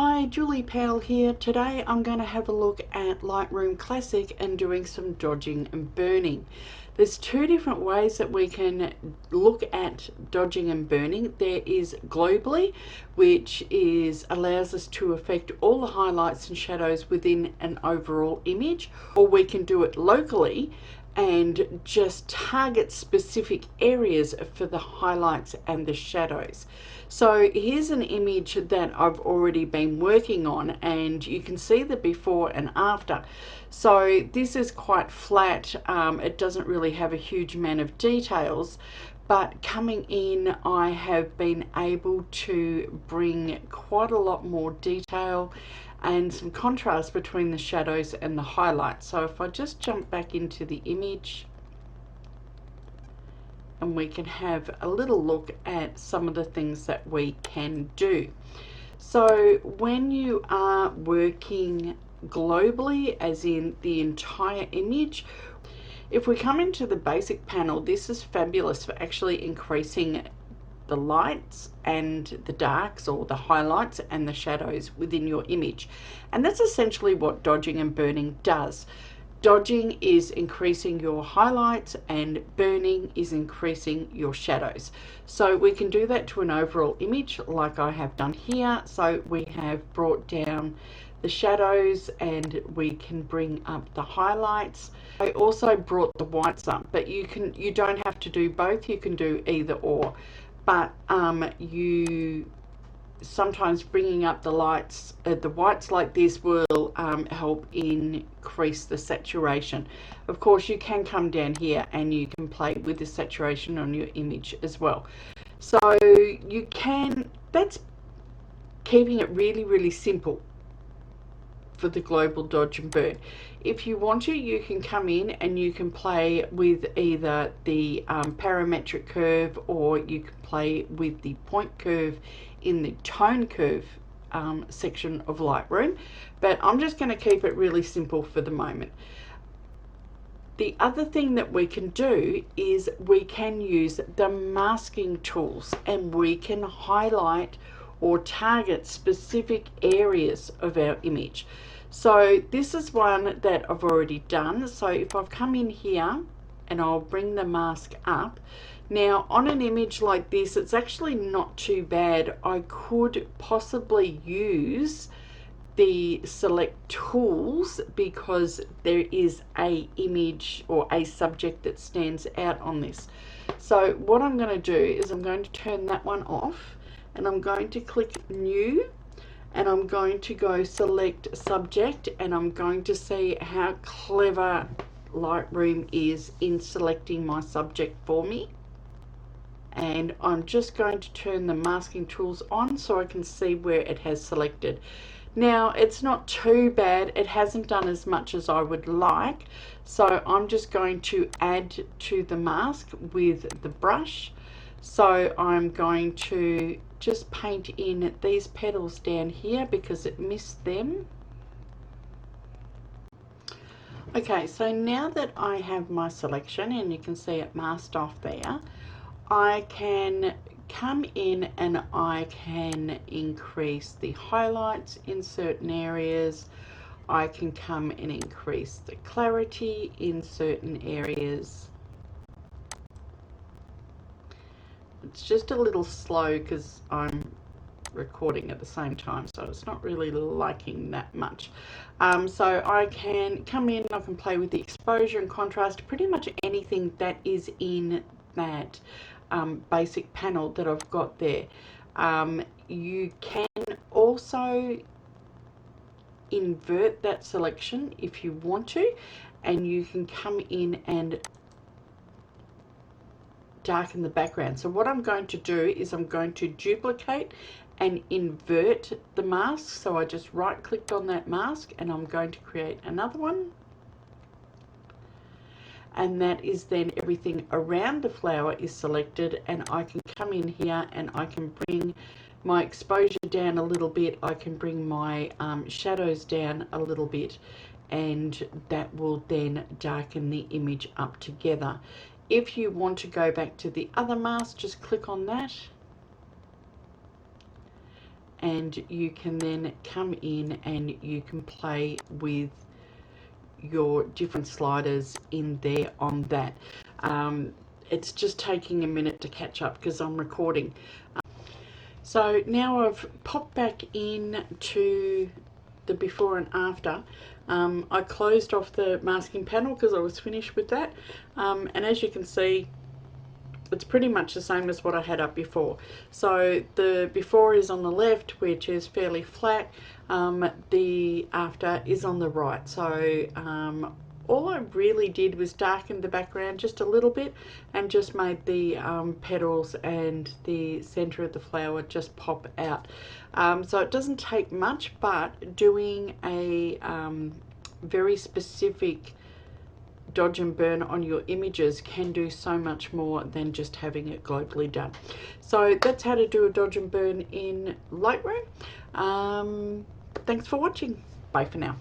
Hi, Julie Powell here. Today I'm going to have a look at Lightroom Classic and doing some dodging and burning. There's two different ways that we can look at dodging and burning. There is globally, which allows us to affect all the highlights and shadows within an overall image, or we can do it locally and just target specific areas for the highlights and the shadows. So here's an image that I've already been working on, and you can see the before and after. So this is quite flat. It doesn't really have a huge amount of details, but coming in I have been able to bring quite a lot more detail and some contrast between the shadows and the highlights. So if I just jump back into the image, and we can have a little look at some of the things that we can do. So when you are working globally, as in the entire image, if we come into the basic panel, this is fabulous for actually increasing the lights and the darks, or the highlights and the shadows within your image. And that's essentially what dodging and burning does. Dodging is increasing your highlights and burning is increasing your shadows. So we can do that to an overall image like I have done here. So we have brought down the shadows and we can bring up the highlights. I also brought the whites up, but you don't have to do both. You can do either or. But sometimes bringing up the whites like this will help increase the saturation. Of course, you can come down here and you can play with the saturation on your image as well. So that's keeping it really, really simple for the global dodge and burn. If you want to, you can come in and you can play with either the parametric curve, or you can play with the point curve in the tone curve section of Lightroom, but I'm just going to keep it really simple for the moment. The other thing that we can do is we can use the masking tools, and we can highlight or target specific areas of our image. So this is one that I've already done. So if I've come in here and I'll bring the mask up. Now on an image like this, it's actually not too bad. I could possibly use the select tools because there is a image or a subject that stands out on this. So what I'm going to do is I'm going to turn that one off, and I'm going to click new, and I'm going to go select subject, and I'm going to see how clever Lightroom is in selecting my subject for me. And I'm just going to turn the masking tools on so I can see where it has selected. Now it's not too bad, it hasn't done as much as I would like, so I'm just going to add to the mask with the brush. So I'm going to just paint in these petals down here because it missed them. Okay, so now that I have my selection, and you can see it masked off there, I can come in and I can increase the highlights in certain areas. I can come and increase the clarity in certain areas. It's just a little slow because I'm recording at the same time, so it's not really liking that much. So I can come in, I can play with the exposure and contrast, pretty much anything that is in that basic panel that I've got there. You can also invert that selection if you want to, and you can come in and darken the background. So what I'm going to do is I'm going to duplicate and invert the mask. So I just right clicked on that mask, and I'm going to create another one. And that is then everything around the flower is selected, and I can come in here and I can bring my exposure down a little bit. I can bring my shadows down a little bit, and that will then darken the image up together. If you want to go back to the other mask, just click on that, and you can then come in and you can play with your different sliders in there on that. It's just taking a minute to catch up because I'm recording. So now I've popped back in to the before and after. I closed off the masking panel because I was finished with that, and as you can see, it's pretty much the same as what I had up before. So the before is on the left, which is fairly flat. The after is on the right. So all I really did was darken the background just a little bit and just made the petals and the center of the flower just pop out. So it doesn't take much, but doing a very specific dodge and burn on your images can do so much more than just having it globally done. So that's how to do a dodge and burn in Lightroom. Thanks for watching. Bye for now.